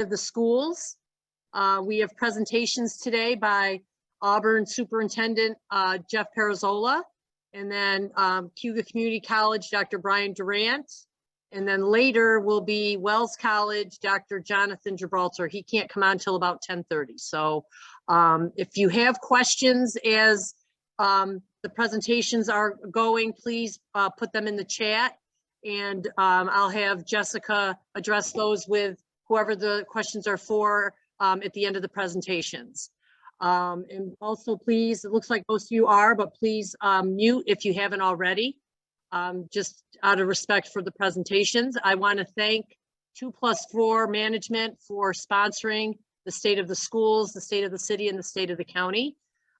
of the schools. We have presentations today by Auburn Superintendent Jeff Pirozzolo, and then Cayuga Community College, Dr. Brian Durant, and then later will be Wells College, Dr. Jonathan Gibralter. He can't come on until about 10:30. So if you have questions as the presentations are going, please put them in the chat, and I'll have Jessica address those with whoever the questions are for at the end of the presentations. And also, please, it looks like most of you are, but please mute if you haven't already, just out of respect for the presentations. I want to thank 2+4 management for sponsoring the state of the schools, the state of the city, and the state of the county.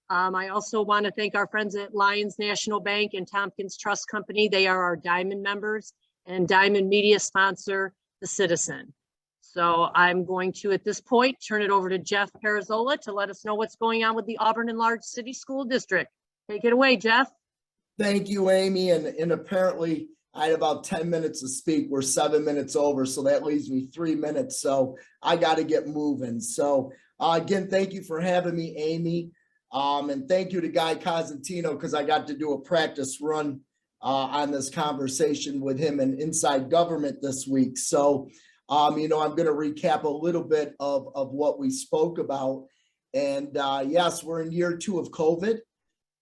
I also want to thank our friends at Lions National Bank and Tompkins Trust Company. They are our Diamond members, and Diamond Media sponsor The Citizen. So I'm going to, at this point, turn it over to Jeff Pirozzolo to let us know what's going on with the Auburn Enlarged City School District. Take it away, Jeff. Thank you, Amy. And apparently I had about 10 minutes to speak. We're 7 minutes over, so that leaves me 3 minutes. So I got to get moving. So again, thank you for having me, Amy. And thank you to Guy Cosentino, because I got to do a practice run on this conversation with him in Inside Government this week. So I'm going to recap a little bit of what we spoke about. And yes, we're in year 2 of COVID.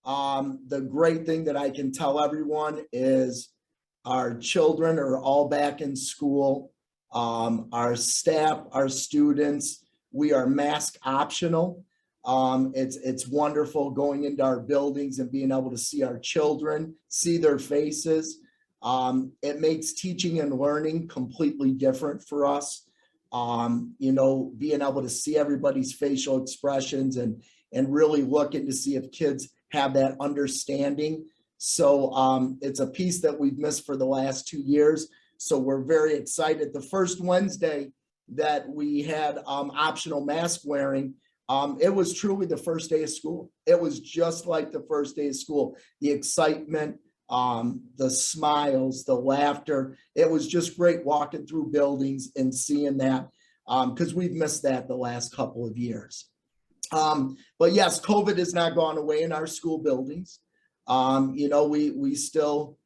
The great thing that I can tell everyone is our children are all back in school. Our staff, our students, we are mask optional. It's wonderful going into our buildings and being able to see our children, see their faces. It makes teaching and learning completely different for us. Being able to see everybody's facial expressions and really looking to see if kids have that understanding. So it's a piece that we've missed for the last 2 years. So we're very excited. The first Wednesday that we had optional mask wearing, it was truly the first day of school. It was just like the first day of school. The excitement, the smiles, the laughter. It was just great walking through buildings and seeing that, because we've missed that the last couple of years. But yes, COVID has not gone away in our school buildings. We still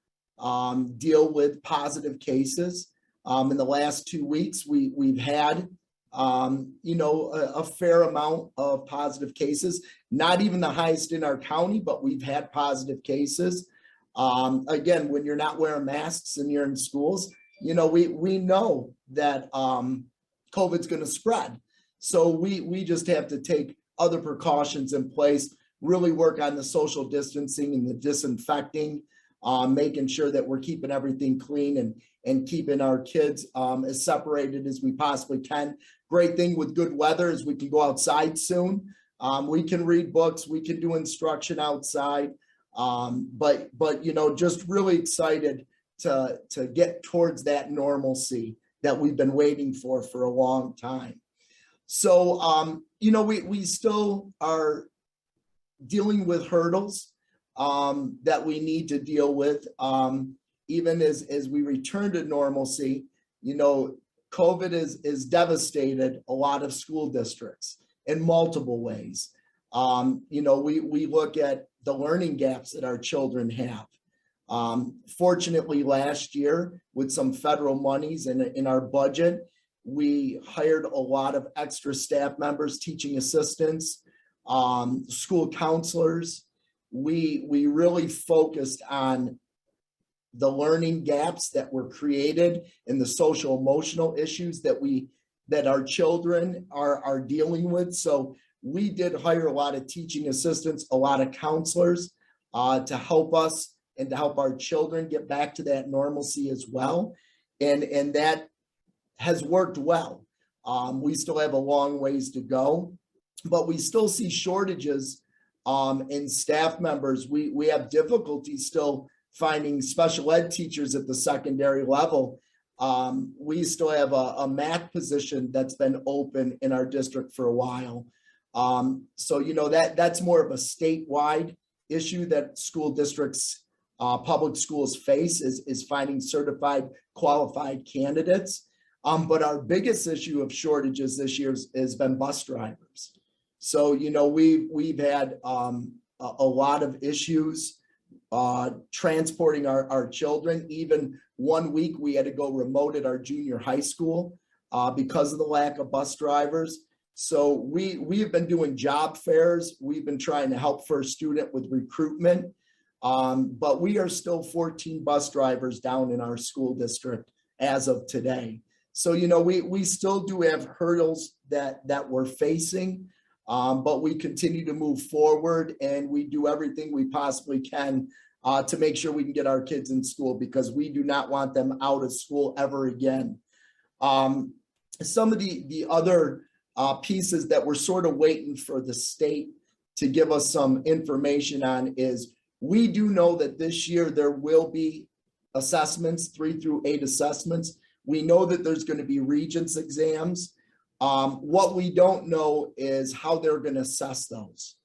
deal with positive cases. In the last 2 weeks, we've had a fair amount of positive cases, not even the highest in our county, but we've had positive cases. Again, when you're not wearing masks and you're in schools, we know that COVID's going to spread. So we just have to take other precautions in place, really work on the social distancing and the disinfecting, making sure that we're keeping everything clean and keeping our kids as separated as we possibly can. Great thing with good weather is we can go outside soon. We can read books, we can do instruction outside. But just really excited to get towards that normalcy that we've been waiting for a long time. So, we still are dealing with hurdles that we need to deal with. Even as we return to normalcy, COVID is devastated a lot of school districts in multiple ways. We look at the learning gaps that our children have. Fortunately, last year, with some federal monies in our budget, we hired a lot of extra staff members, teaching assistants, school counselors. We really focused on the learning gaps that were created and the social emotional issues that our children are dealing with. So we did hire a lot of teaching assistants, a lot of counselors to help us and to help our children get back to that normalcy as well. And that has worked well. We still have a long ways to go, but we still see shortages in staff members. We have difficulty still finding special ed teachers at the secondary level. We still have a math position that's been open in our district for a while. So that's more of a statewide issue that school districts, public schools face is finding certified qualified candidates. But our biggest issue of shortages this year has been bus drivers. So, we've had a lot of issues transporting our children. Even 1 week, we had to go remote at our junior high school because of the lack of bus drivers. So we've been doing job fairs. We've been trying to help First Student with recruitment. But we are still 14 bus drivers down in our school district as of today. So, we still do have hurdles that we're facing, but we continue to move forward, and we do everything we possibly can to make sure we can get our kids in school, because we do not want them out of school ever again. Some of the other pieces that we're sort of waiting for the state to give us some information on is, we do know that this year there will be assessments, 3 through 8 assessments. We know that there's going to be Regents exams. What we don't know is how they're going to assess those.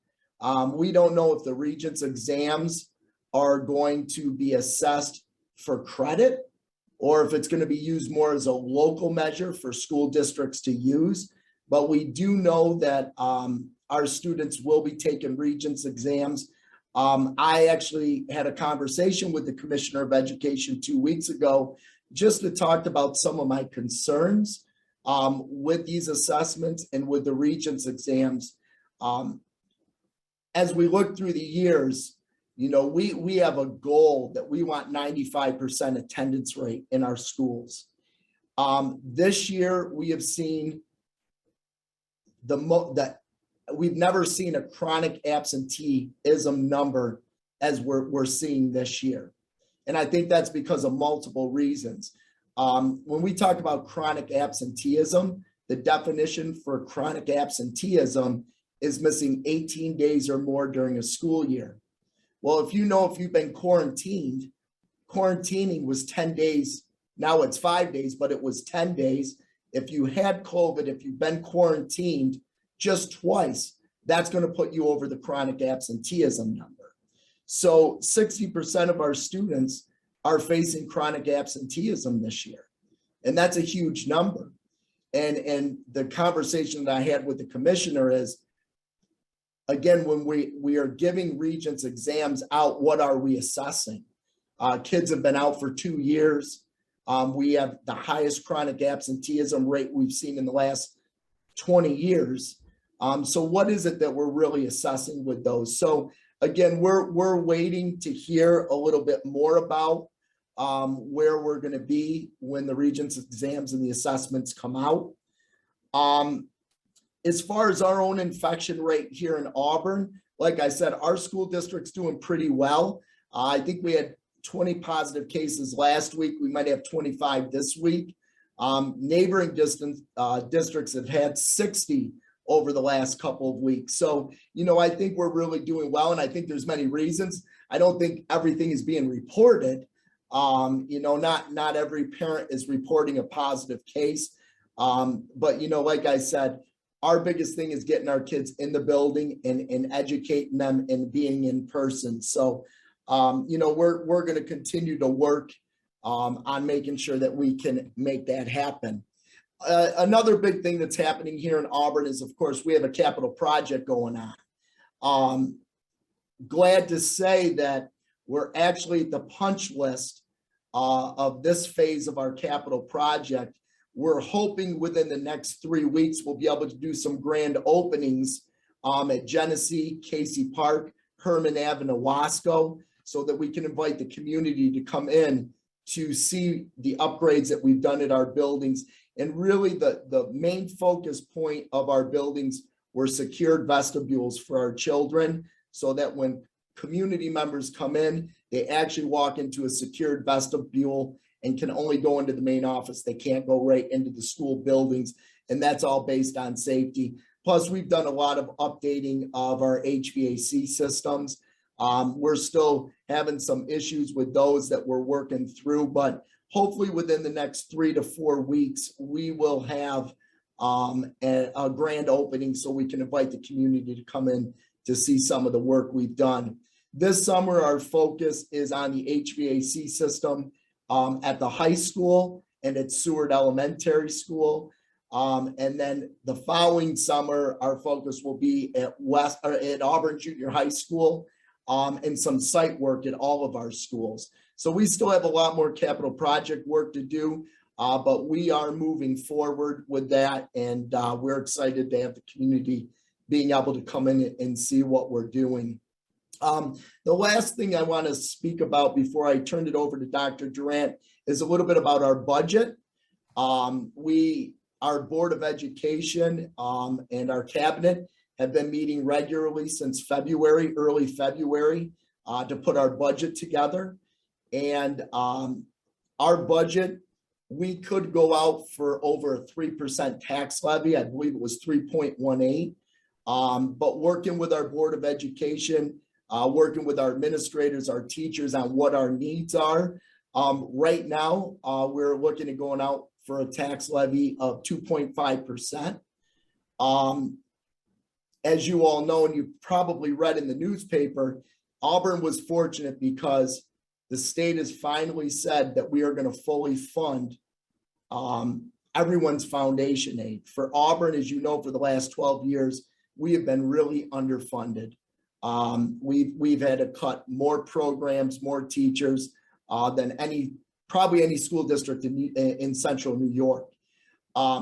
We don't know if the Regents exams are going to be assessed for credit, or if it's going to be used more as a local measure for school districts to use. But we do know that our students will be taking Regents exams. I actually had a conversation with the Commissioner of Education 2 weeks ago, just to talk about some of my concerns with these assessments and with the Regents exams. As we look through the years, we have a goal that we want 95% attendance rate in our schools. This year, we have seen we've never seen a chronic absenteeism number as we're seeing this year. And I think that's because of multiple reasons. When we talk about chronic absenteeism, the definition for chronic absenteeism is missing 18 days or more during a school year. Well, if you've been quarantined, quarantining was 10 days. Now it's 5 days, but it was 10 days. If you had COVID, if you've been quarantined just twice, that's going to put you over the chronic absenteeism number. So 60% of our students are facing chronic absenteeism this year. And that's a huge number. And the conversation that I had with the commissioner is, again, when we are giving Regents exams out, what are we assessing? Kids have been out for 2 years. We have the highest chronic absenteeism rate we've seen in the last 20 years. So what is it that we're really assessing with those? So again, we're waiting to hear a little bit more about where we're going to be when the Regents exams and the assessments come out. As far as our own infection rate here in Auburn, like I said, our school district's doing pretty well. I think we had 20 positive cases last week. We might have 25 this week. Neighboring districts have had 60 over the last couple of weeks. So, I think we're really doing well, and I think there's many reasons. I don't think everything is being reported. Not every parent is reporting a positive case. But, like I said, our biggest thing is getting our kids in the building and educating them and being in person. So, we're going to continue to work on making sure that we can make that happen. Another big thing that's happening here in Auburn is, of course, we have a capital project going on. Glad to say that we're actually at the punch list of this phase of our capital project. We're hoping within the next 3 weeks, we'll be able to do some grand openings at Genesee, Casey Park, Herman Ave, and Owasco, so that we can invite the community to come in to see the upgrades that we've done at our buildings. And really the main focus point of our buildings were secured vestibules for our children, so that when community members come in, they actually walk into a secured vestibule and can only go into the main office. They can't go right into the school buildings. And that's all based on safety. Plus, we've done a lot of updating of our HVAC systems. We're still having some issues with those that we're working through, but hopefully within the next 3 to 4 weeks, we will have a grand opening so we can invite the community to come in to see some of the work we've done. This summer, our focus is on the HVAC system at the high school and at Seward Elementary School. And then the following summer, our focus will be at Auburn Junior High School, and some site work at all of our schools. So we still have a lot more capital project work to do, but we are moving forward with that, and we're excited to have the community being able to come in and see what we're doing. The last thing I want to speak about before I turn it over to Dr. Durant is a little bit about our budget. Our Board of Education and our cabinet have been meeting regularly since February, early February, to put our budget together. And our budget, we could go out for over a 3% tax levy. I believe it was 3.18. But working with our Board of Education, working with our administrators, our teachers on what our needs are. Right now, we're looking at going out for a tax levy of 2.5%. As you all know, and you probably read in the newspaper, Auburn was fortunate because the state has finally said that we are going to fully fund everyone's foundation aid. For Auburn, as you know, for the last 12 years, we have been really underfunded. We've had to cut more programs, more teachers than probably any school district in central New York.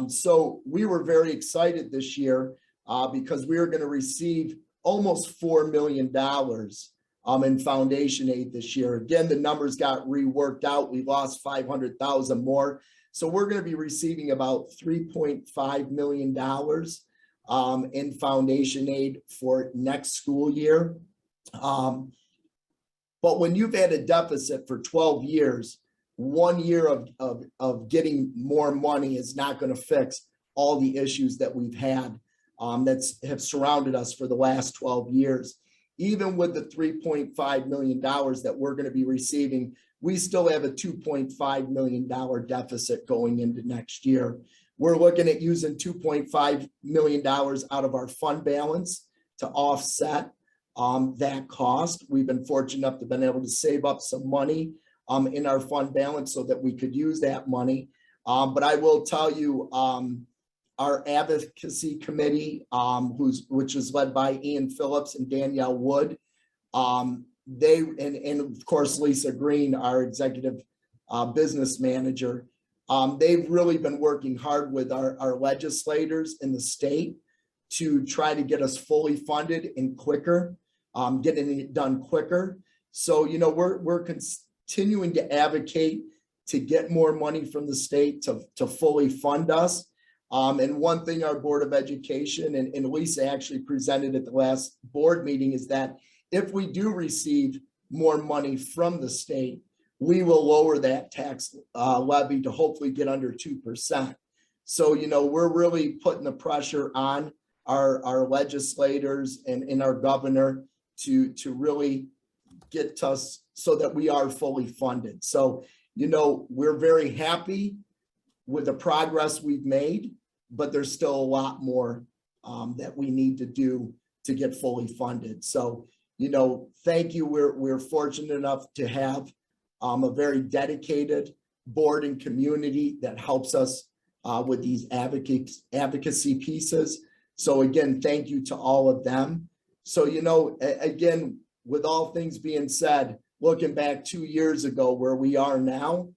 So we were very excited this year because we were going to receive almost $4 million in foundation aid this year. Again, the numbers got reworked out. We lost 500,000 more. So we're going to be receiving about $3.5 million in foundation aid for next school year. But when you've had a deficit for 12 years, 1 year of getting more money is not going to fix all the issues that we've had that have surrounded us for the last 12 years. Even with the $3.5 million that we're going to be receiving, we still have a $2.5 million deficit going into next year. We're looking at using $2.5 million out of our fund balance to offset that cost. We've been fortunate enough to been able to save up some money in our fund balance so that we could use that money. But I will tell you, our Advocacy Committee, which is led by Ian Phillips and Danielle Wood, and of course Lisa Green, our executive business manager, they've really been working hard with our legislators in the state to try to get us fully funded and quicker, getting it done quicker. So, you know, we're continuing to advocate to get more money from the state to fully fund us. And one thing our Board of Education and Lisa actually presented at the last board meeting is that if we do receive more money from the state, we will lower that tax levy to hopefully get under 2%. So, you know, we're really putting the pressure on our legislators and our governor to really get us so that we are fully funded. So, you know, we're very happy with the progress we've made, but there's still a lot more that we need to do to get fully funded. So, you know, thank you. We're fortunate enough to have a very dedicated board and community that helps us with these advocacy pieces. So again, thank you to all of them. So, you know, again, with all things being said, looking back 2 years ago where we are now,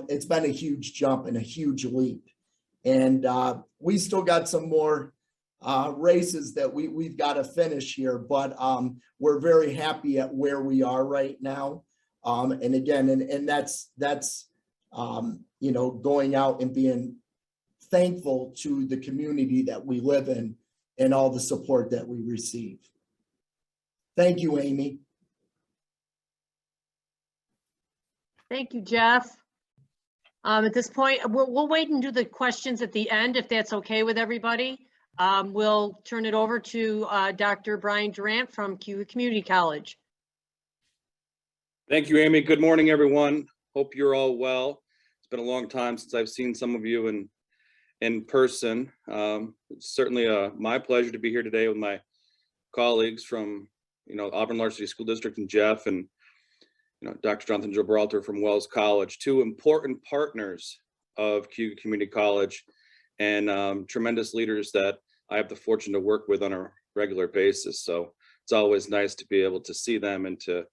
it's been a huge jump and a huge leap. And we still got some more races that we've got to finish here, but we're very happy at where we are right now. And again, and that's you know, going out and being thankful to the community that we live in and all the support that we receive. Thank you, Amy. Thank you, Jeff. At this point, we'll wait and do the questions at the end, if that's okay with everybody. We'll turn it over to Dr. Brian Durant from Kiwi Community College. Thank you, Amy. Good morning, everyone. Hope you're all well. It's been a long time since I've seen some of you in person. It's certainly my pleasure to be here today with my colleagues from, you know, Auburn Enlarged City School District and Jeff, and, you know, Dr. Jonathan Gibralter from Wells College, two important partners of Cayuga Community College and tremendous leaders that I have the fortune to work with on a regular basis. So it's always nice to be able to see them and to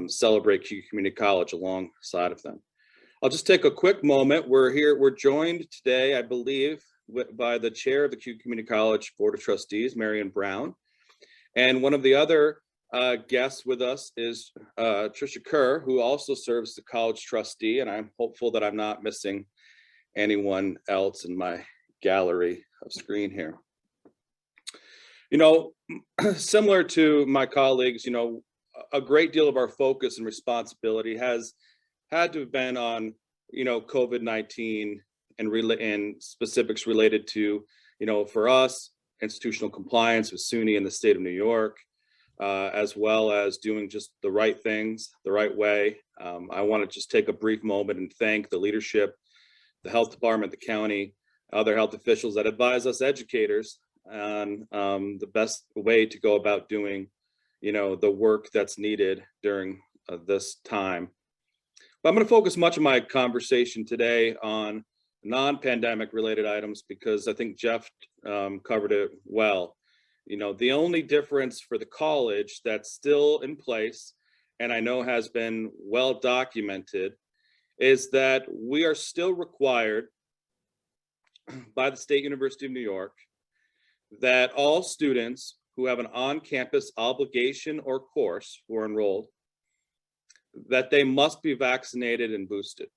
celebrate Cayuga Community College alongside of them. I'll just take a quick moment. We're joined today, I believe, by the chair of the Cayuga Community College Board of Trustees, Marion Brown. And one of the other guests with us is Tricia Kerr, who also serves as the college trustee. And I'm hopeful that I'm not missing anyone else in my gallery of screen here. You know, similar to my colleagues, you know, a great deal of our focus and responsibility has had to have been on, you know, COVID-19 and specifics related to, you know, for us, institutional compliance with SUNY in the state of New York, as well as doing just the right things the right way. I want to just take a brief moment and thank the leadership, the health department, the county, other health officials that advise us educators on the best way to go about doing, you know, the work that's needed during this time. But I'm going to focus much of my conversation today on non-pandemic related items because I think Jeff covered it well. You know, the only difference for the college that's still in place, and I know has been well documented, is that we are still required by the State University of New York that all students who have an on-campus obligation or course who are enrolled, that they must be vaccinated and boosted.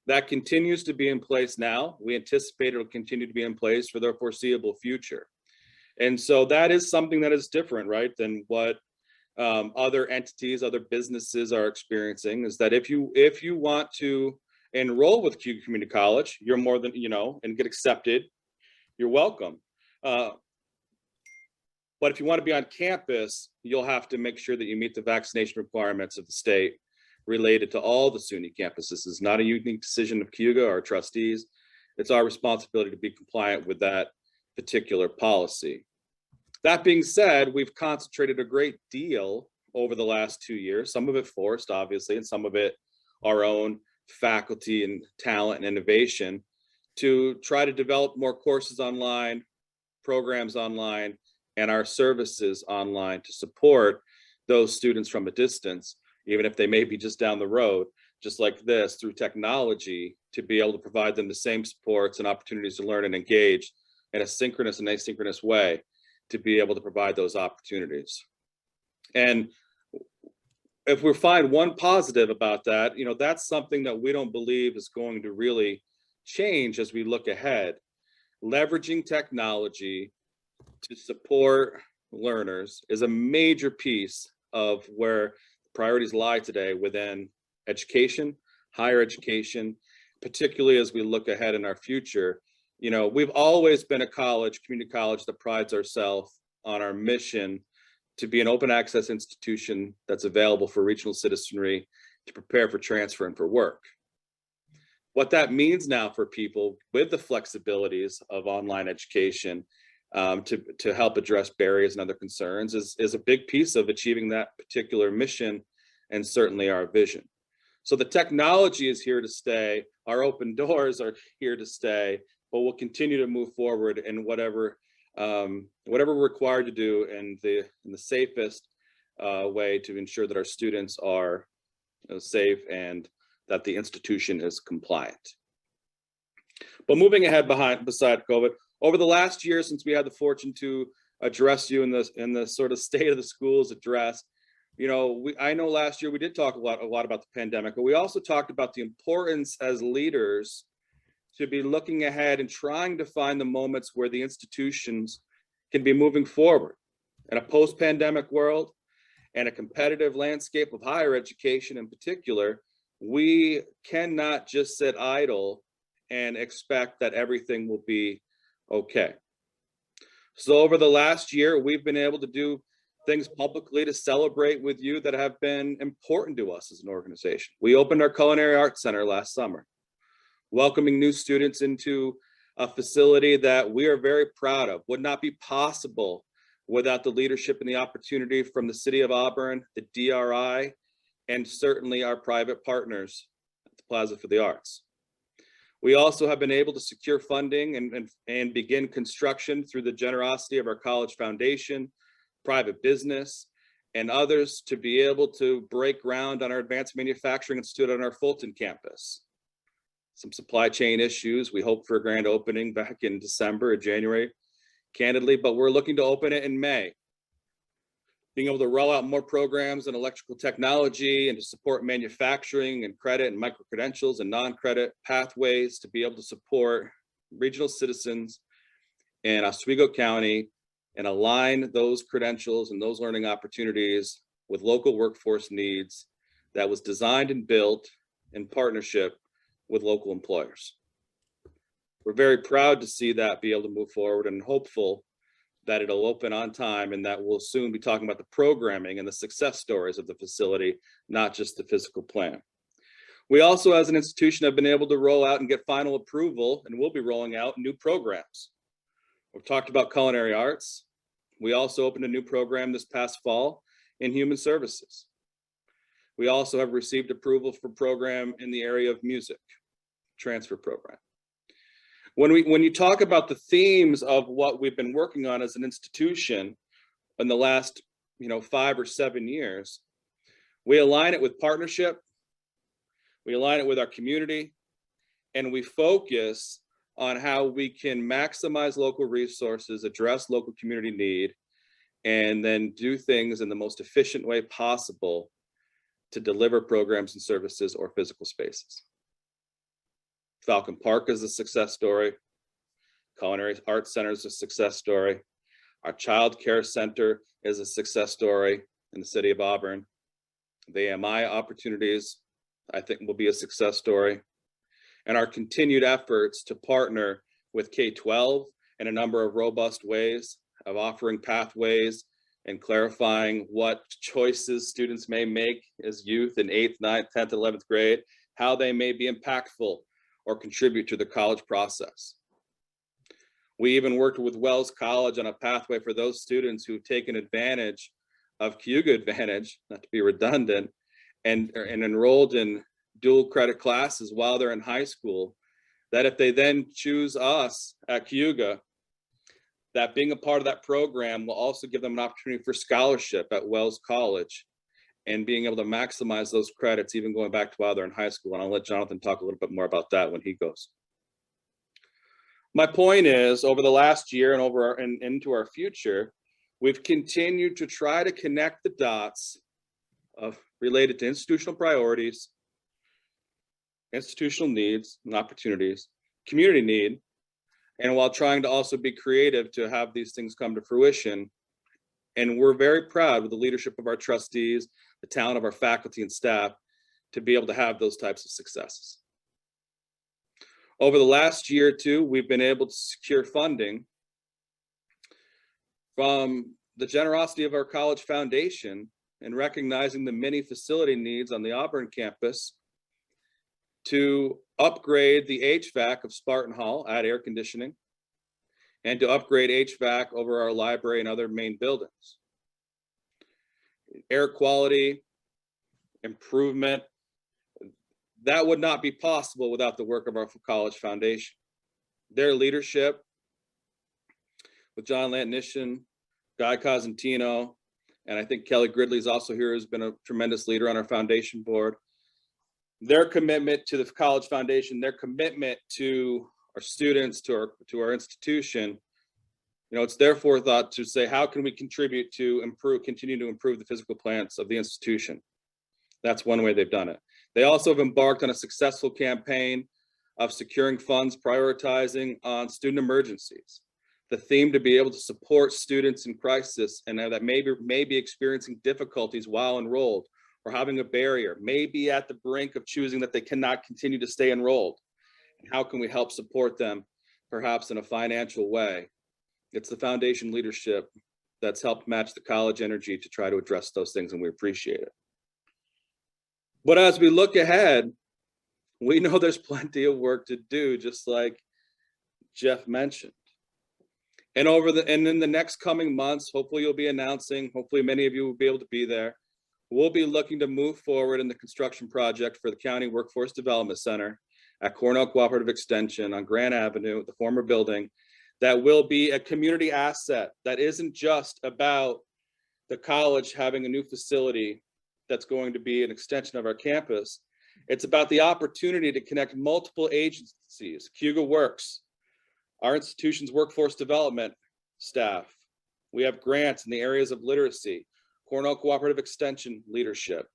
That continues to be in place now. We anticipate it'll continue to be in place for the foreseeable future. And so that is something that is different, right, than what other entities, other businesses are experiencing, is that if you want to enroll with Cayuga Community College, you're more than, you know, and get accepted, you're welcome. But if you want to be on campus, you'll have to make sure that you meet the vaccination requirements of the state related to all the SUNY campuses. This is not a unique decision of Cayuga or trustees. It's our responsibility to be compliant with that particular policy. That being said, we've concentrated a great deal over the last 2 years, some of it forced, obviously, and some of it our own faculty and talent and innovation, to try to develop more courses online, programs online, and our services online to support those students from a distance, even if they may be just down the road, just like this, through technology, to be able to provide them the same supports and opportunities to learn and engage in a synchronous and asynchronous way to be able to provide those opportunities. And if we find one positive about that, you know, that's something that we don't believe is going to really change as we look ahead. Leveraging technology to support learners is a major piece of where priorities lie today within education, higher education, particularly as we look ahead in our future. You know, we've always been a college, community college, that prides ourselves on our mission to be an open access institution that's available for regional citizenry to prepare for transfer and for work. What that means now for people with the flexibilities of online education to help address barriers and other concerns is a big piece of achieving that particular mission and certainly our vision. So the technology is here to stay. Our open doors are here to stay, but we'll continue to move forward in whatever we're required to do in the safest way to ensure that our students are safe and that the institution is compliant. But moving ahead beside COVID, over the last year, since we had the fortune to address you in the sort of state of the schools address, you know, I know last year we did talk a lot about the pandemic, but we also talked about the importance as leaders to be looking ahead and trying to find the moments where the institutions can be moving forward. In a post-pandemic world and a competitive landscape of higher education in particular, we cannot just sit idle and expect that everything will be okay. So over the last year, we've been able to do things publicly to celebrate with you that have been important to us as an organization. We opened our Culinary Arts Center last summer, welcoming new students into a facility that we are very proud of. Would not be possible without the leadership and the opportunity from the City of Auburn, the DRI, and certainly our private partners at the Plaza for the Arts. We also have been able to secure funding and begin construction through the generosity of our College Foundation, private business, and others to be able to break ground on our Advanced Manufacturing Institute on our Fulton campus. Some supply chain issues. We hope for a grand opening back in December or January, candidly, but we're looking to open it in May. Being able to roll out more programs in electrical technology and to support manufacturing and credit and micro-credentials and non-credit pathways to be able to support regional citizens in Oswego County and align those credentials and those learning opportunities with local workforce needs that was designed and built in partnership with local employers. We're very proud to see that be able to move forward and hopeful that it'll open on time and that we'll soon be talking about the programming and the success stories of the facility, not just the physical plan. We also, as an institution, have been able to roll out and get final approval, and we'll be rolling out new programs. We've talked about culinary arts. We also opened a new program this past fall in human services. We also have received approval for a program in the area of music, transfer program. When you talk about the themes of what we've been working on as an institution in the last 5 or 7 years, we align it with partnership, we align it with our community, and we focus on how we can maximize local resources, address local community need, and then do things in the most efficient way possible to deliver programs and services or physical spaces. Falcon Park is a success story. Culinary Arts Center is a success story. Our Child Care Center is a success story in the city of Auburn. The AMI opportunities, I think, will be a success story. And our continued efforts to partner with K-12 in a number of robust ways of offering pathways and clarifying what choices students may make as youth in 8th, 9th, 10th, 11th grade, how they may be impactful or contribute to the college process. We even worked with Wells College on a pathway for those students who've taken advantage of Cayuga Advantage, not to be redundant, and enrolled in dual credit classes while they're in high school, that if they then choose us at Cayuga, that being a part of that program will also give them an opportunity for scholarship at Wells College and being able to maximize those credits, even going back to while they're in high school. And I'll let Jonathan talk a little bit more about that when he goes. My point is, over the last year and into our future, we've continued to try to connect the dots related to institutional priorities, institutional needs and opportunities, community need, and while trying to also be creative to have these things come to fruition. And we're very proud with the leadership of our trustees, the talent of our faculty and staff, to be able to have those types of successes. Over the last year or two, we've been able to secure funding from the generosity of our College Foundation and recognizing the many facility needs on the Auburn campus to upgrade the HVAC of Spartan Hall, add air conditioning, and to upgrade HVAC over our library and other main buildings. Air quality improvement, that would not be possible without the work of our College Foundation. Their leadership with John Lantnishan, Guy Cosentino, and I think Kelly Gridley is also here, who's been a tremendous leader on our foundation board. Their commitment to the College Foundation, their commitment to our students, to our institution, it's their forethought to say, how can we contribute to continue to improve the physical plants of the institution? That's one way they've done it. They also have embarked on a successful campaign of securing funds, prioritizing on student emergencies. The theme to be able to support students in crisis and that may be experiencing difficulties while enrolled or having a barrier, may be at the brink of choosing that they cannot continue to stay enrolled. And how can we help support them, perhaps in a financial way? It's the foundation leadership that's helped match the college energy to try to address those things, and we appreciate it. But as we look ahead, we know there's plenty of work to do, just like Jeff mentioned. And in the next coming months, hopefully you'll be announcing, hopefully many of you will be able to be there. We'll be looking to move forward in the construction project for the County Workforce Development Center at Cornell Cooperative Extension on Grand Avenue, the former building, that will be a community asset that isn't just about the college having a new facility that's going to be an extension of our campus. It's about the opportunity to connect multiple agencies, Cayuga Works, our institution's workforce development staff. We have grants in the areas of literacy, Cornell Cooperative Extension leadership.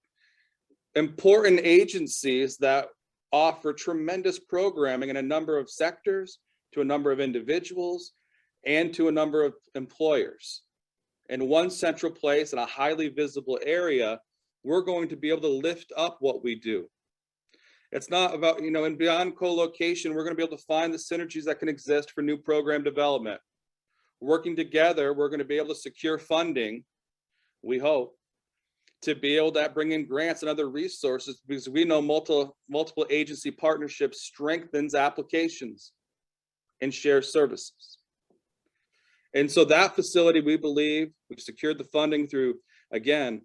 Important agencies that offer tremendous programming in a number of sectors, to a number of individuals, and to a number of employers. In one central place in a highly visible area, we're going to be able to lift up what we do. It's not about, and beyond co-location, we're going to be able to find the synergies that can exist for new program development. Working together, we're going to be able to secure funding, we hope, to be able to bring in grants and other resources, because we know multiple agency partnerships strengthens applications and share services. And so that facility, we believe, we've secured the funding through, again,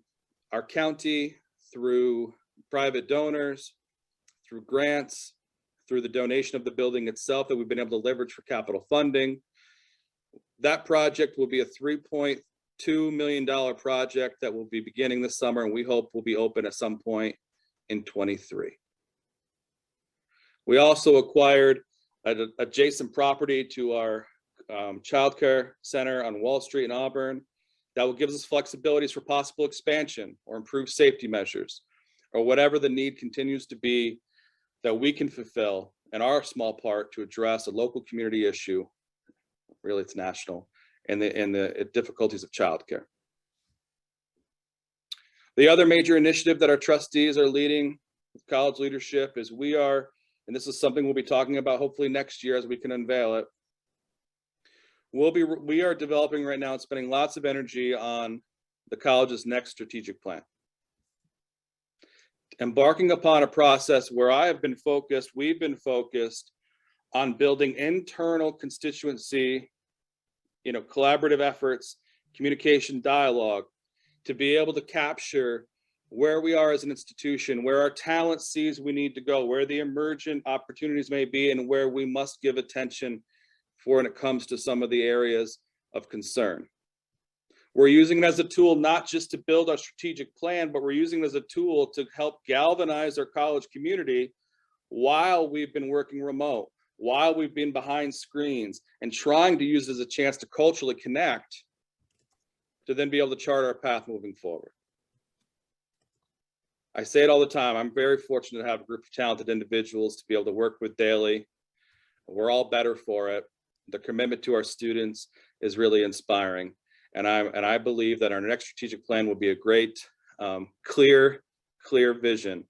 our county, through private donors, through grants, through the donation of the building itself that we've been able to leverage for capital funding. That project will be a $3.2 million project that will be beginning this summer, and we hope will be open at some point in 23. We also acquired an adjacent property to our childcare center on Wall Street in Auburn that will give us flexibilities for possible expansion or improved safety measures, or whatever the need continues to be that we can fulfill in our small part to address a local community issue. Really, it's national, and the difficulties of childcare. The other major initiative that our trustees are leading with college leadership is we are, and this is something we'll be talking about hopefully next year as we can unveil it. We are developing right now and spending lots of energy on the college's next strategic plan. Embarking upon a process where we've been focused on building internal constituency, collaborative efforts, communication, dialogue, to be able to capture where we are as an institution, where our talent sees we need to go, where the emergent opportunities may be, and where we must give attention when it comes to some of the areas of concern. We're using it as a tool, not just to build our strategic plan, but we're using it as a tool to help galvanize our college community while we've been working remote, while we've been behind screens, and trying to use it as a chance to culturally connect, to then be able to chart our path moving forward. I say it all the time, I'm very fortunate to have a group of talented individuals to be able to work with daily. We're all better for it. The commitment to our students is really inspiring. And I believe that our next strategic plan will be a great, clear vision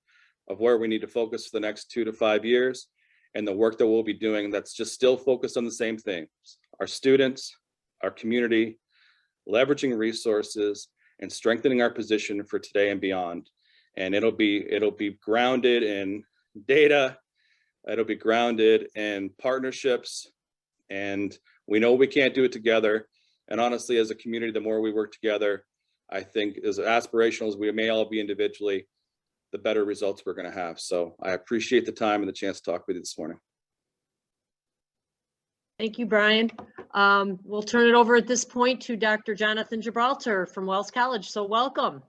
of where we need to focus for the next 2 to 5 years, and the work that we'll be doing that's just still focused on the same things: our students, our community, leveraging resources, and strengthening our position for today and beyond. And it'll be grounded in data, it'll be grounded in partnerships, and we know we can't do it together. And honestly, as a community, the more we work together, I think, as aspirational as we may all be individually, the better results we're going to have. So I appreciate the time and the chance to talk with you this morning. Thank you, Brian. We'll turn it over at this point to Dr. Jonathan Gibralter from Wells College. So welcome.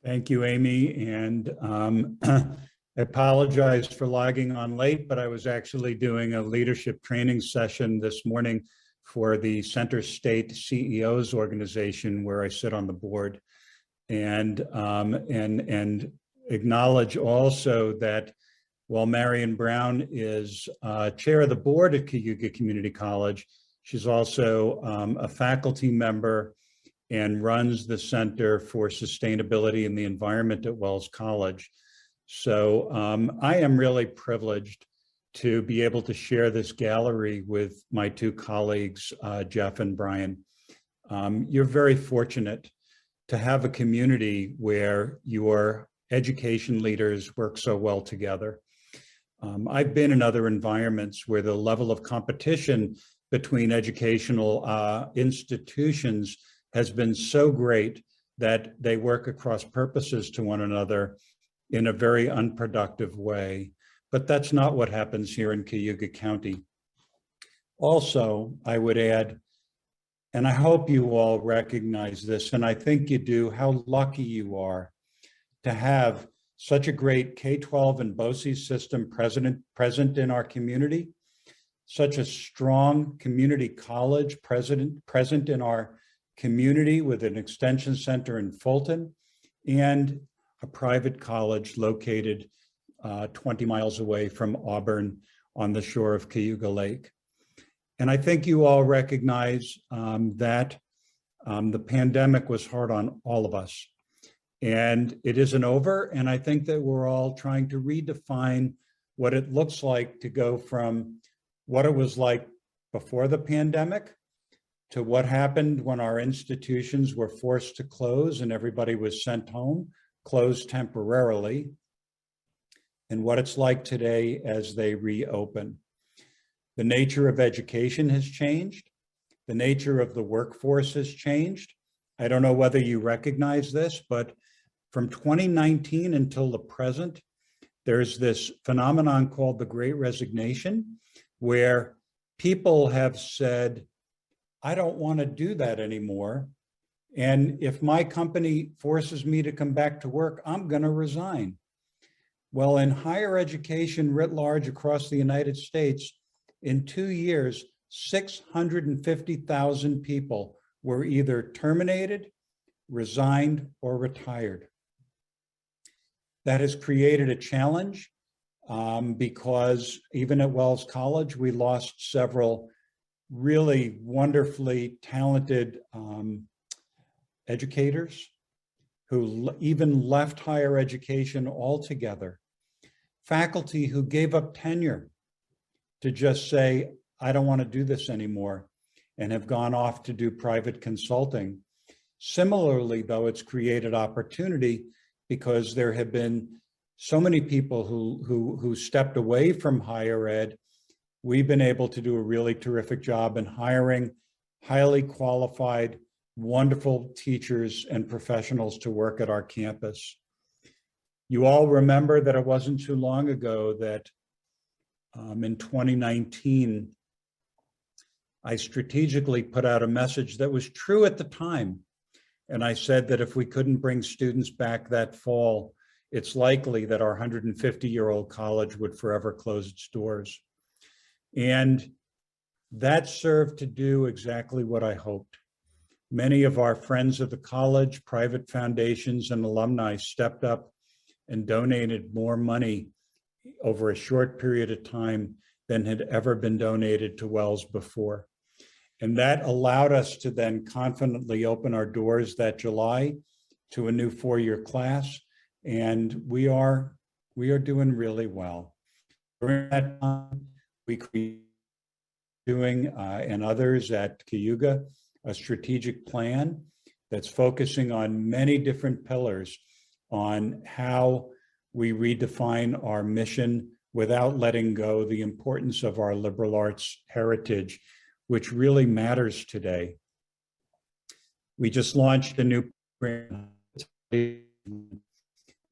Thank you, Amy. And I apologize for logging on late, but I was actually doing a leadership training session this morning for the Center State CEOs organization, where I sit on the board, and acknowledge also that while Marion Brown is chair of the board at Cayuga Community College, she's also a faculty member and runs the Center for Sustainability and the Environment at Wells College. So I am really privileged to be able to share this gallery with my two colleagues, Jeff and Brian. You're very fortunate to have a community where your education leaders work so well together. I've been in other environments where the level of competition between educational institutions has been so great that they work across purposes to one another in a very unproductive way. but that's not what happens here in Cayuga County. Also, I would add, and I hope you all recognize this, and I think you do, how lucky you are to have such a great K-12 and BOCES system present in our community, such a strong community college present in our community with an extension center in Fulton, and a private college located 20 miles away from Auburn on the shore of Cayuga Lake. And I think you all recognize that the pandemic was hard on all of us. And it isn't over. And I think that we're all trying to redefine what it looks like to go from what it was like before the pandemic to what happened when our institutions were forced to close and everybody was sent home, closed temporarily, and what it's like today as they reopen. The nature of education has changed. The nature of the workforce has changed. I don't know whether you recognize this, but from 2019 until the present, there's this phenomenon called the Great Resignation, where people have said, I don't want to do that anymore. And if my company forces me to come back to work, I'm going to resign. Well, in higher education writ large across the United States, in 2 years, 650,000 people were either terminated, resigned, or retired. That has created a challenge because even at Wells College, we lost several really wonderfully talented educators who even left higher education altogether. Faculty who gave up tenure to just say, I don't want to do this anymore, and have gone off to do private consulting. Similarly, though, it's created opportunity because there have been so many people who stepped away from higher ed. We've been able to do a really terrific job in hiring highly qualified, wonderful teachers and professionals to work at our campus. You all remember that it wasn't too long ago that in 2019, I strategically put out a message that was true at the time. And I said that if we couldn't bring students back that fall, it's likely that our 150-year-old college would forever close its doors. And that served to do exactly what I hoped. Many of our friends of the college, private foundations, and alumni stepped up and donated more money over a short period of time than had ever been donated to Wells before. And that allowed us to then confidently open our doors that July to a new four-year class. And we are doing really well. During that time, we created and others at Cayuga, a strategic plan that's focusing on many different pillars on how we redefine our mission without letting go the importance of our liberal arts heritage, which really matters today. We just launched a new program, and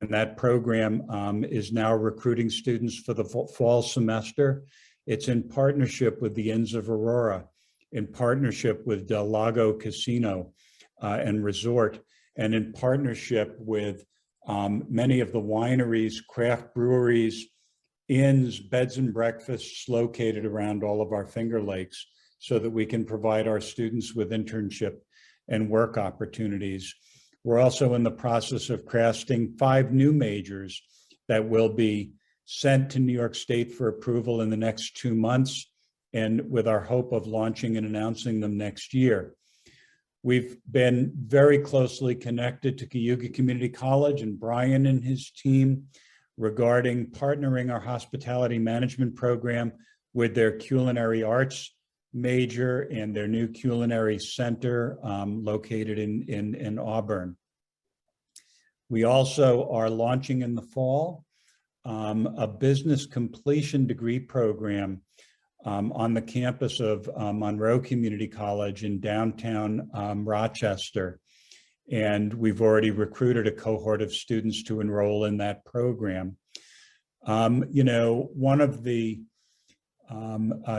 that program is now recruiting students for the fall semester. It's in partnership with the Inns of Aurora, in partnership with Del Lago Casino and Resort, and in partnership with many of the wineries, craft breweries, inns, beds and breakfasts located around all of our Finger Lakes, so that we can provide our students with internship and work opportunities. We're also in the process of crafting 5 new majors that will be sent to New York State for approval in the next 2 months, and with our hope of launching and announcing them next year. We've been very closely connected to Cayuga Community College and Brian and his team regarding partnering our hospitality management program with their culinary arts major and their new culinary center located in Auburn. We also are launching in the fall a business completion degree program on the campus of Monroe Community College in downtown Rochester. And we've already recruited a cohort of students to enroll in that program. One of the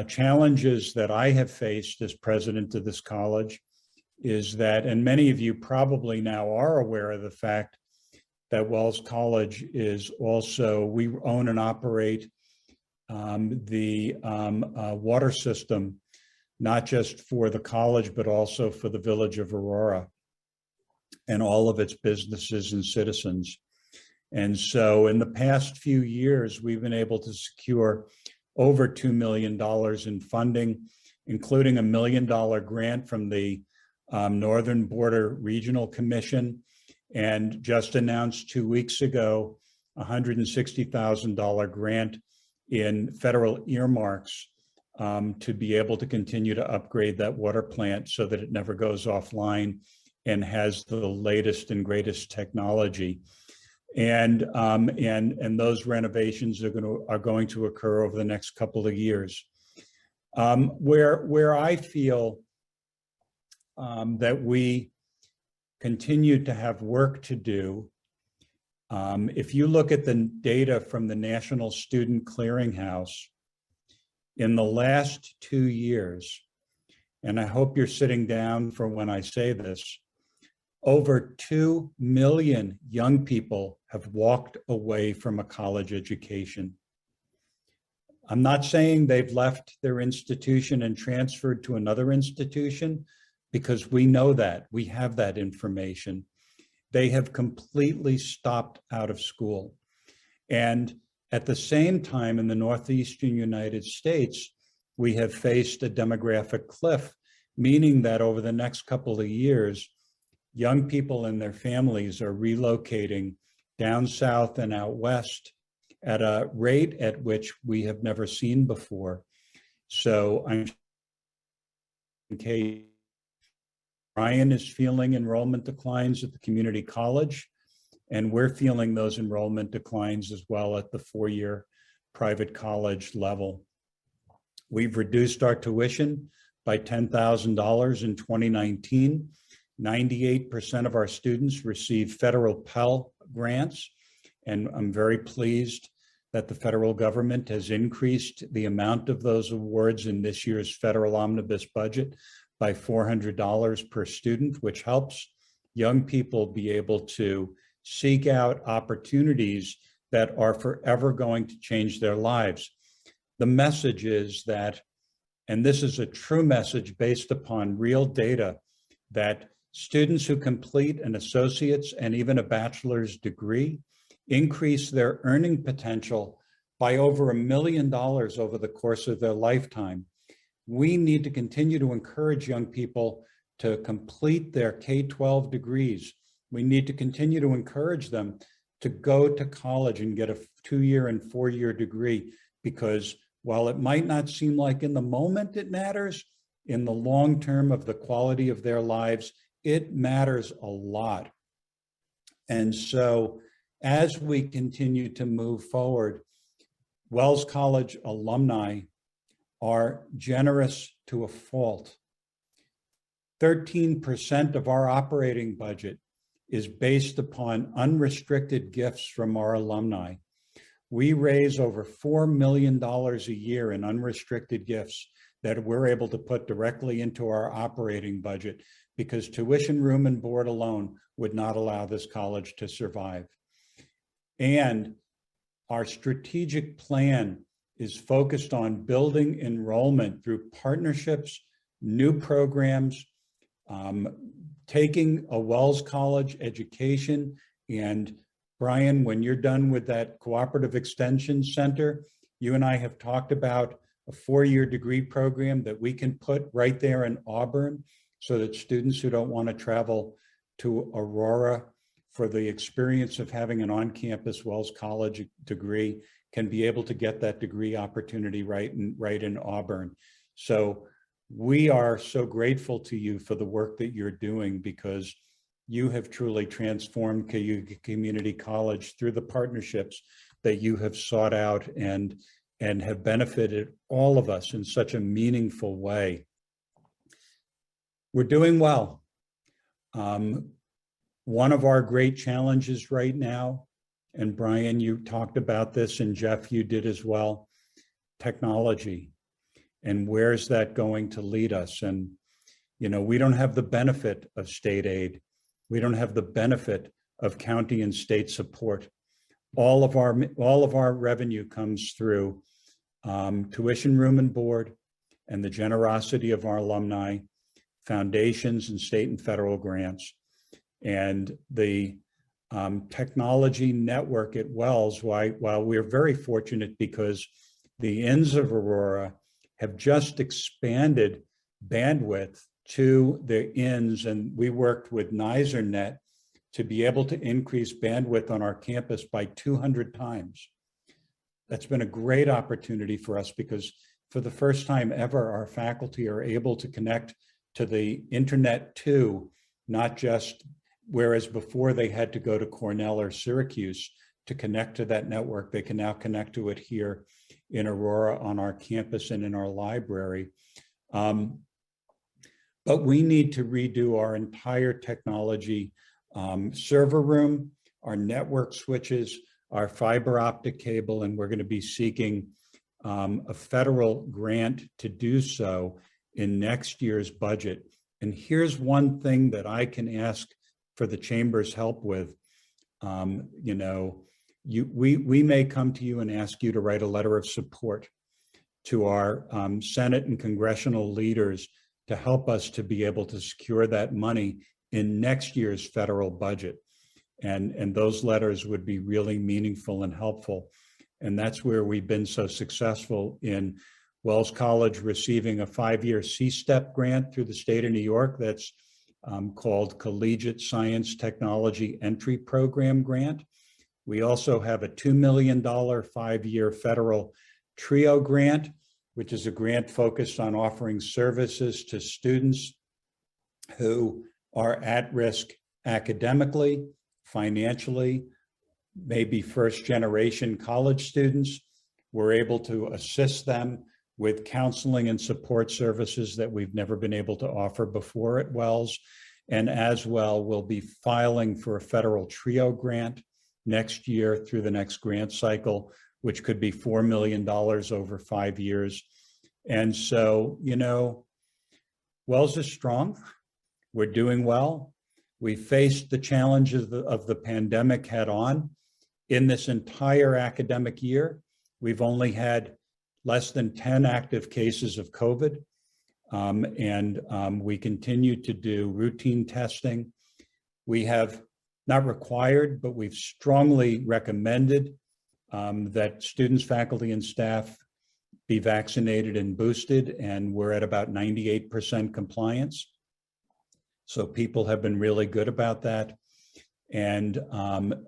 challenges that I have faced as president of this college is that, and many of you probably now are aware of the fact that Wells College is also, we own and operate the water system, not just for the college, but also for the village of Aurora and all of its businesses and citizens. And so in the past few years, we've been able to secure over $2 million in funding, including $1 million grant from the Northern Border Regional Commission, and just announced 2 weeks ago, a $160,000 grant in federal earmarks to be able to continue to upgrade that water plant so that it never goes offline and has the latest and greatest technology. And those renovations are going to occur over the next couple of years. Where I feel that we continue to have work to do, if you look at the data from the National Student Clearinghouse, in the last 2 years, and I hope you're sitting down for when I say this, over 2 million young people have walked away from a college education. I'm not saying they've left their institution and transferred to another institution, because we know that, we have that information. They have completely stopped out of school. And at the same time, in the Northeastern United States, we have faced a demographic cliff, meaning that over the next couple of years, young people and their families are relocating down south and out west at a rate at which we have never seen before. So I'm in case Brian is feeling enrollment declines at the community college, and we're feeling those enrollment declines as well at the four-year private college level. We've reduced our tuition by $10,000 in 2019. 98% of our students receive federal Pell grants, and I'm very pleased that the federal government has increased the amount of those awards in this year's federal omnibus budget by $400 per student, which helps young people be able to seek out opportunities that are forever going to change their lives. The message is that, and this is a true message based upon real data, that students who complete an associate's and even a bachelor's degree increase their earning potential by over $1 million over the course of their lifetime. We need to continue to encourage young people to complete their K-12 degrees. We need to continue to encourage them to go to college and get a 2-year and 4-year degree, because while it might not seem like in the moment it matters, in the long term of the quality of their lives, it matters a lot. And so as we continue to move forward, Wells College alumni are generous to a fault. 13% of our operating budget is based upon unrestricted gifts from our alumni. We raise over $4 million a year in unrestricted gifts that we're able to put directly into our operating budget, because tuition, room, and board alone would not allow this college to survive. And our strategic plan is focused on building enrollment through partnerships, new programs, taking a Wells College education. And Brian, when you're done with that Cooperative Extension Center, you and I have talked about a 4-year degree program that we can put right there in Auburn, so that students who don't want to travel to Aurora for the experience of having an on-campus Wells College degree can be able to get that degree opportunity right in Auburn. So we are so grateful to you for the work that you're doing, because you have truly transformed Cayuga Community College through the partnerships that you have sought out and have benefited all of us in such a meaningful way. We're doing well. One of our great challenges right now, and Brian, you talked about this, and Jeff, you did as well, technology. And where's that going to lead us? And, you know, we don't have the benefit of state aid. We don't have the benefit of county and state support. All of our revenue comes through tuition, room and board, and the generosity of our alumni, foundations, and state and federal grants. And the technology network at Wells, while we're very fortunate because the Inns of Aurora have just expanded bandwidth to the Inns, and we worked with NYSERNet to be able to increase bandwidth on our campus by 200 times. That's been a great opportunity for us because for the first time ever, our faculty are able to connect to the internet too, not just, whereas before they had to go to Cornell or Syracuse to connect to that network, they can now connect to it here in Aurora on our campus and in our library. But we need to redo our entire technology server room, our network switches, our fiber optic cable, and we're going to be seeking a federal grant to do so in next year's budget. And here's one thing that I can ask for the Chamber's help with. You know, we may come to you and ask you to write a letter of support to our Senate and congressional leaders to help us to be able to secure that money in next year's federal budget. And those letters would be really meaningful and helpful. And that's where we've been so successful in Wells College receiving a 5-year C-STEP grant through the state of New York that's called Collegiate Science Technology Entry Program Grant. We also have a $2 million 5-year federal TRIO grant, which is a grant focused on offering services to students who are at risk academically, financially, maybe first-generation college students. We're able to assist them with counseling and support services that we've never been able to offer before at Wells. And as well, we'll be filing for a federal TRIO grant next year through the next grant cycle, which could be $4 million over 5 years. And so, you know, Wells is strong. We're doing well. We faced the challenges of the pandemic head on. In this entire academic year, we've only had less than 10 active cases of COVID. We continue to do routine testing. We have not required, but we've strongly recommended that students, faculty, and staff be vaccinated and boosted, and we're at about 98% compliance. So people have been really good about that. And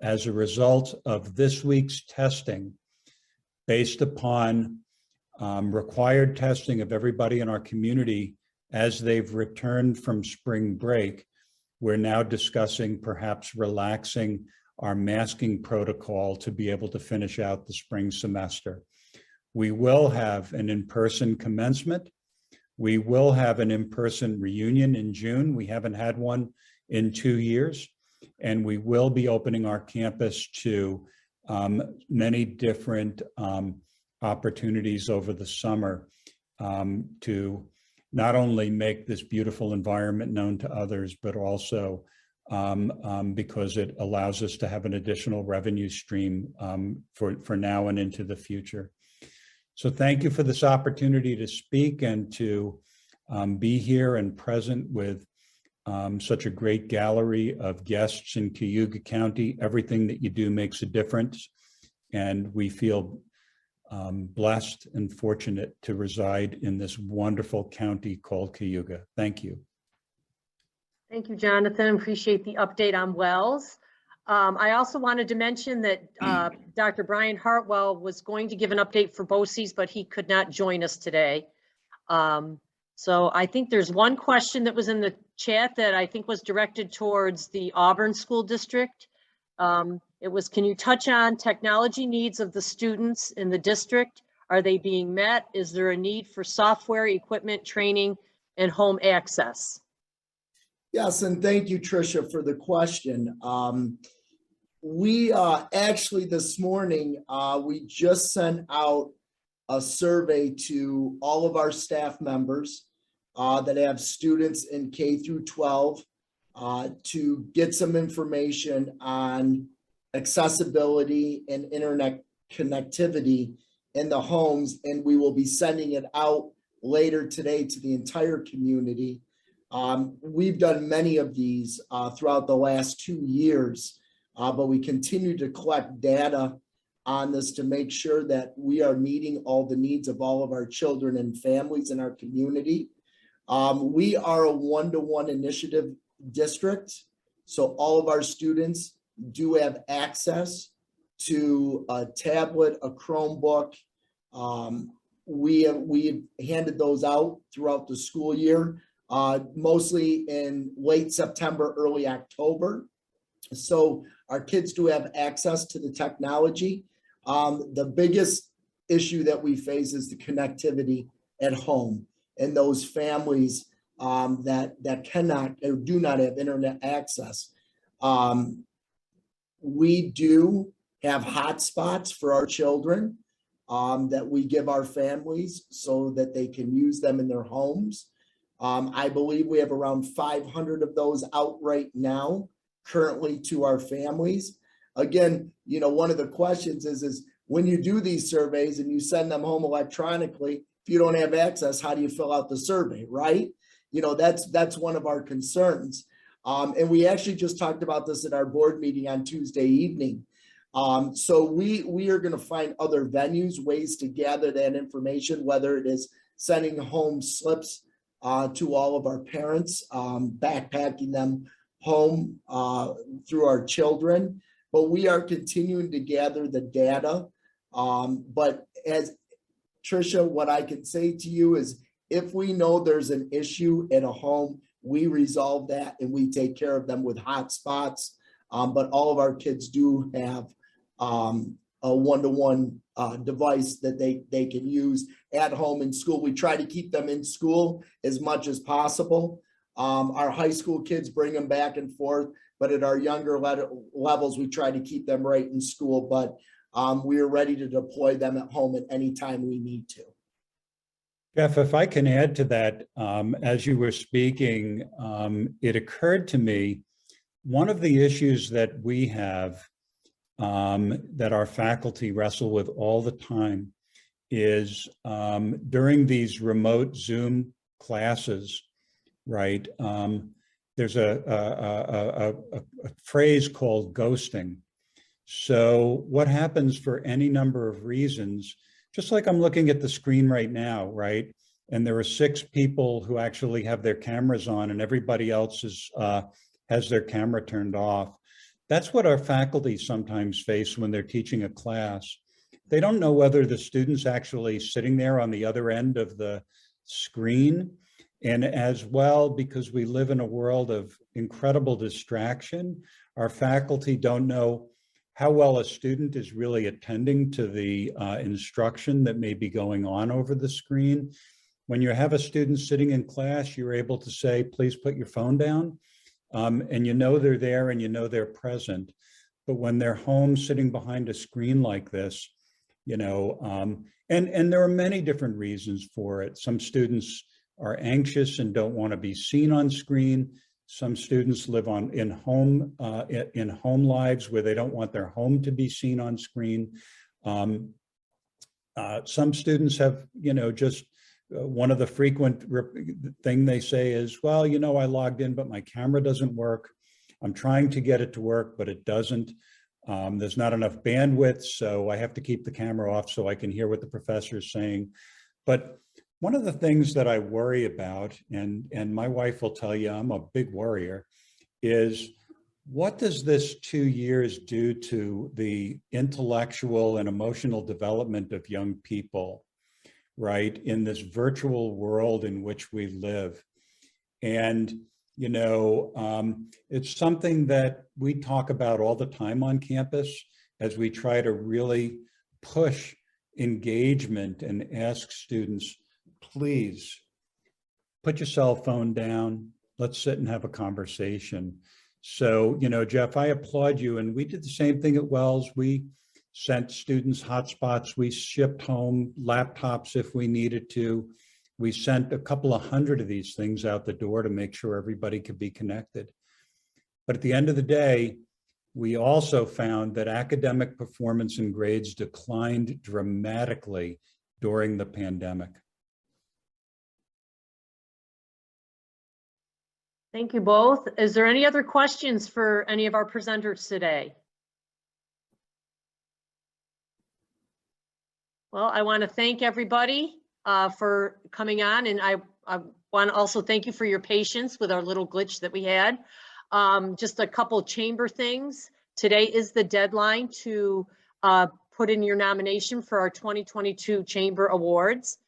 as a result of this week's testing, based upon required testing of everybody in our community as they've returned from spring break, we're now discussing perhaps relaxing our masking protocol to be able to finish out the spring semester. We will have an in-person commencement. We will have an in-person reunion in June. We haven't had one in 2 years. And we will be opening our campus to many different opportunities over the summer to not only make this beautiful environment known to others, but also because it allows us to have an additional revenue stream for now and into the future. So thank you for this opportunity to speak and to be here and present with such a great gallery of guests in Cayuga County. Everything that you do makes a difference, and we feel blessed and fortunate to reside in this wonderful county called Cayuga. Thank you. Thank you, Jonathan. Appreciate the update on Wells. I also wanted to mention that Dr. Brian Hartwell was going to give an update for BOCES, but he could not join us today. So I think there's one question that was in the chat that I think was directed towards the Auburn School District. It was, can you touch on technology needs of the students in the district? Are they being met? Is there a need for software, equipment, training, and home access? Yes, and thank you, Tricia, for the question. We actually this morning, we just sent out a survey to all of our staff members that have students in K through 12 to get some information on accessibility and internet connectivity in the homes. And we will be sending it out later today to the entire community. We've done many of these throughout the last 2 years, but we continue to collect data on this to make sure that we are meeting all the needs of all of our children and families in our community. We are a one-to-one initiative district, so all of our students do have access to a tablet, a Chromebook. We have handed those out throughout the school year, mostly in late September, early October. So our kids do have access to the technology. The biggest issue that we face is the connectivity at home and those families that cannot or do not have internet access. We do have hotspots for our children that we give our families so that they can use them in their homes. I believe we have around 500 of those out right now currently to our families. Again, you know, one of the questions is when you do these surveys and you send them home electronically, if you don't have access, how do you fill out the survey, right? You know, that's one of our concerns. And we actually just talked about this at our board meeting on Tuesday evening. So we are going to find other venues, ways to gather that information, whether it is sending home slips to all of our parents, backpacking them home through our children. But we are continuing to gather the data. But as Tricia, what I can say to you is if we know there's an issue in a home, we resolve that and we take care of them with hotspots. But all of our kids do have a one-to-one device that they can use at home in school. We try to keep them in school as much as possible. Our high school kids bring them back and forth, but at our younger levels, we try to keep them right in school. But we are ready to deploy them at home at any time we need to. Jeff, if I can add to that, as you were speaking, it occurred to me, one of the issues that we have that our faculty wrestle with all the time is during these remote Zoom classes, right? There's a phrase called ghosting. So what happens for any number of reasons, just like I'm looking at the screen right now, right? And there are 6 people who actually have their cameras on and everybody else has their camera turned off. That's what our faculty sometimes face when they're teaching a class. They don't know whether the student's actually sitting there on the other end of the screen. And as well, because we live in a world of incredible distraction, our faculty don't know how well a student is really attending to the instruction that may be going on over the screen. When you have a student sitting in class, you're able to say, please put your phone down. And you know they're there and you know they're present. But when they're home sitting behind a screen like this, you know, and there are many different reasons for it. Some students are anxious and don't want to be seen on screen. Some students live in home lives where they don't want their home to be seen on screen. Some students have, you know, just one of the frequent thing they say is, well, you know, I logged in, but my camera doesn't work. I'm trying to get it to work, but it doesn't. There's not enough bandwidth, so I have to keep the camera off so I can hear what the professor is saying. But one of the things that I worry about, and my wife will tell you I'm a big worrier, is what does this 2 years do to the intellectual and emotional development of young people, right, in this virtual world in which we live? And, you know, it's something that we talk about all the time on campus as we try to really push engagement and ask students, please put your cell phone down. Let's sit and have a conversation. So, Jeff, I applaud you. And we did the same thing at Wells. We sent students hotspots. We shipped home laptops if we needed to. We sent a couple of hundred of these things out the door to make sure everybody could be connected. But at the end of the day, we also found that academic performance and grades declined dramatically during the pandemic. Thank you both. Is there any other questions for any of our presenters today? Well, I want to thank everybody for coming on, and I want to also thank you for your patience with our little glitch that we had. Just a couple chamber things. Today is the deadline to put in your nomination for our 2022 Chamber Awards.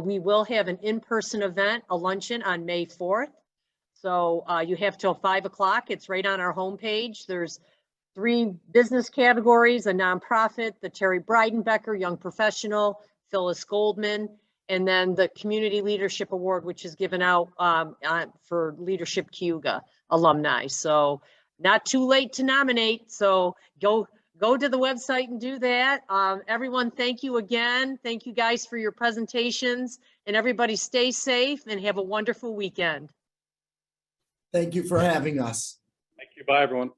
We will have an in-person event, a luncheon on May 4th. So you have till 5 o'clock. It's right on our homepage. There's 3 business categories: a nonprofit, the Terry Breidenbecker Young Professional, Phyllis Goldman, and then the Community Leadership Award, which is given out for Leadership Cayuga alumni. So not too late to nominate. So go to the website and do that. Everyone, thank you again. Thank you guys for your presentations, and everybody stay safe and have a wonderful weekend. Thank you for having us. Thank you. Bye, everyone.